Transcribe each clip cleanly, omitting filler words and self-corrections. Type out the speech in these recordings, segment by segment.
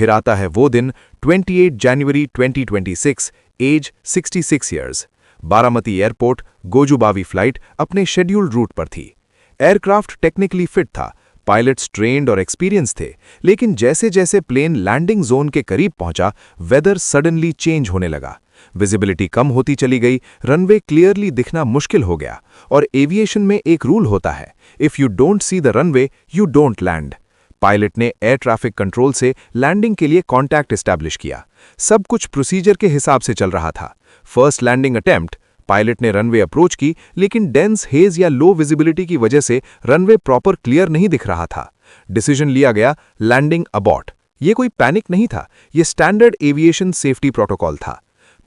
फिर आता है वो दिन 28 जनवरी 2026, एज 66 ईयर्स। बारामती एयरपोर्ट, गोजुबावी फ्लाइट अपने शेड्यूल्ड रूट पर थी। एयरक्राफ्ट टेक्निकली फिट था, पायलट्स ट्रेन्ड और एक्सपीरियंस थे, लेकिन जैसे जैसे प्लेन लैंडिंग जोन के करीब पहुंचा, वेदर सडनली चेंज होने लगा। विजिबिलिटी कम होती चली गई, रनवे क्लियरली दिखना मुश्किल हो गया। और एविएशन में एक रूल होता है, if you don't see the runway you don't land. Pilot ने एयर ट्रैफिक कंट्रोल से लैंडिंग के लिए कॉन्टैक्ट एस्टैब्लिश किया। सब कुछ प्रोसीजर के हिसाब से चल रहा था। फर्स्ट लैंडिंग अटेम्प्ट, पायलट ने रनवे अप्रोच की, लेकिन डेंस हेज या लो विजिबिलिटी की वजह से रनवे प्रॉपर क्लियर नहीं दिख रहा था। डिसीजन लिया गया, लैंडिंग अबॉर्ट। ये कोई पैनिक नहीं था, ये स्टैंडर्ड एविएशन सेफ्टी प्रोटोकॉल था।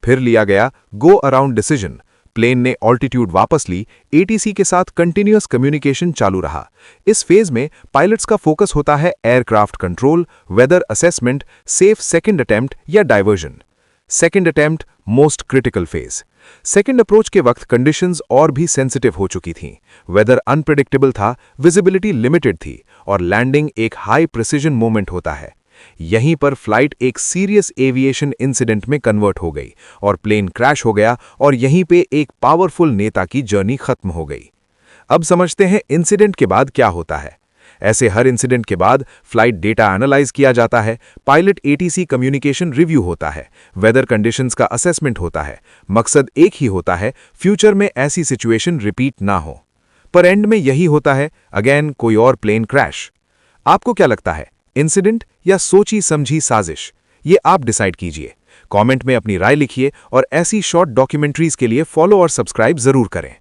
फिर लिया गया गो अराउंड डिसीजन। प्लेन ने ऑल्टीट्यूड वापस ली, एटीसी के साथ कंटिन्यूअस कम्युनिकेशन चालू रहा। इस फेज में पायलट्स का फोकस होता है aircraft control, weather assessment, safe second attempt या diversion. Second attempt most critical phase. Second approach के वक्त कंडीशंस और भी सेंसिटिव हो चुकी थीं। वेदर अनप्रेडिक्टेबल था, विजिबिलिटी लिमिटेड थी और लैंडिंग एक हाई प्रिसिजन मोमेंट होता है। यहीं पर फ्लाइट एक सीरियस एविएशन इंसिडेंट में कन्वर्ट हो गई और प्लेन क्रैश हो गया और यहीं पे एक पावरफुल नेता की जर्नी खत्म हो गई। अब समझते हैं इंसिडेंट के बाद क्या होता है। ऐसे हर इंसिडेंट के बाद फ्लाइट डेटा एनालाइज किया जाता है, पायलट एटीसी कम्युनिकेशन रिव्यू होता है, वेदर कंडीशंस का असेसमेंट होता है। मकसद एक ही होता है, फ्यूचर में ऐसी सिचुएशन रिपीट ना हो। पर एंड में यही होता है, अगेन कोई और प्लेन क्रैश। आपको क्या लगता है, इंसिडेंट या सोची समझी साजिश? ये आप डिसाइड कीजिए। कमेंट में अपनी राय लिखिए और ऐसी शॉर्ट डॉक्यूमेंट्रीज के लिए फॉलो और सब्सक्राइब जरूर करें।